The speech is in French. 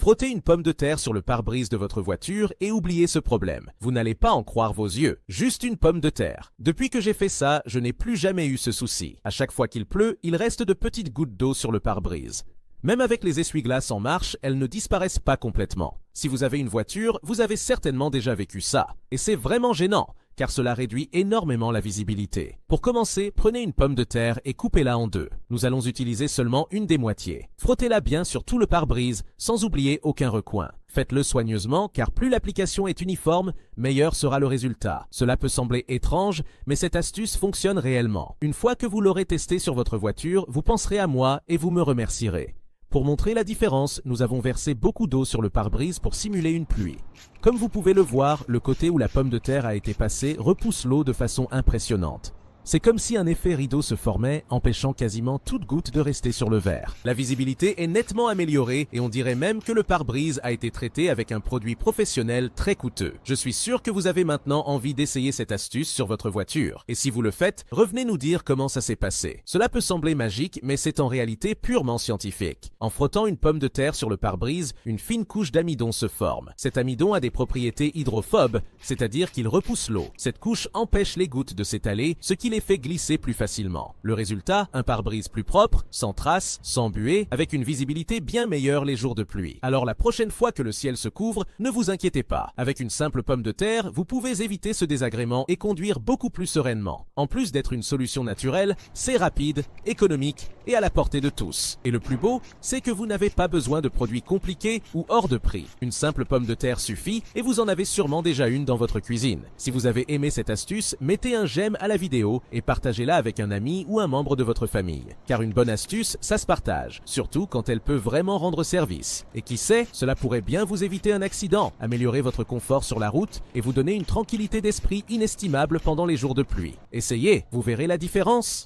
Frottez une pomme de terre sur le pare-brise de votre voiture et oubliez ce problème. Vous n'allez pas en croire vos yeux. Juste une pomme de terre. Depuis que j'ai fait ça, je n'ai plus jamais eu ce souci. À chaque fois qu'il pleut, il reste de petites gouttes d'eau sur le pare-brise. Même avec les essuie-glaces en marche, elles ne disparaissent pas complètement. Si vous avez une voiture, vous avez certainement déjà vécu ça. Et c'est vraiment gênant, car cela réduit énormément la visibilité. Pour commencer, prenez une pomme de terre et coupez-la en deux. Nous allons utiliser seulement une des moitiés. Frottez-la bien sur tout le pare-brise, sans oublier aucun recoin. Faites-le soigneusement, car plus l'application est uniforme, meilleur sera le résultat. Cela peut sembler étrange, mais cette astuce fonctionne réellement. Une fois que vous l'aurez testé sur votre voiture, vous penserez à moi et vous me remercierez. Pour montrer la différence, nous avons versé beaucoup d'eau sur le pare-brise pour simuler une pluie. Comme vous pouvez le voir, le côté où la pomme de terre a été passée repousse l'eau de façon impressionnante. C'est comme si un effet rideau se formait, empêchant quasiment toute goutte de rester sur le verre. La visibilité est nettement améliorée et on dirait même que le pare-brise a été traité avec un produit professionnel très coûteux. Je suis sûr que vous avez maintenant envie d'essayer cette astuce sur votre voiture. Et si vous le faites, revenez nous dire comment ça s'est passé. Cela peut sembler magique, mais c'est en réalité purement scientifique. En frottant une pomme de terre sur le pare-brise, une fine couche d'amidon se forme. Cet amidon a des propriétés hydrophobes, c'est-à-dire qu'il repousse l'eau. Cette couche empêche les gouttes de s'étaler, ce qui les fait glisser plus facilement. Le résultat, un pare-brise plus propre, sans traces, sans buée, avec une visibilité bien meilleure les jours de pluie. Alors la prochaine fois que le ciel se couvre, ne vous inquiétez pas. Avec une simple pomme de terre, vous pouvez éviter ce désagrément et conduire beaucoup plus sereinement. En plus d'être une solution naturelle, c'est rapide, économique et à la portée de tous. Et le plus beau, c'est que vous n'avez pas besoin de produits compliqués ou hors de prix. Une simple pomme de terre suffit et vous en avez sûrement déjà une dans votre cuisine. Si vous avez aimé cette astuce, mettez un j'aime à la vidéo et partagez-la avec un ami ou un membre de votre famille. Car une bonne astuce, ça se partage, surtout quand elle peut vraiment rendre service. Et qui sait, cela pourrait bien vous éviter un accident, améliorer votre confort sur la route et vous donner une tranquillité d'esprit inestimable pendant les jours de pluie. Essayez, vous verrez la différence.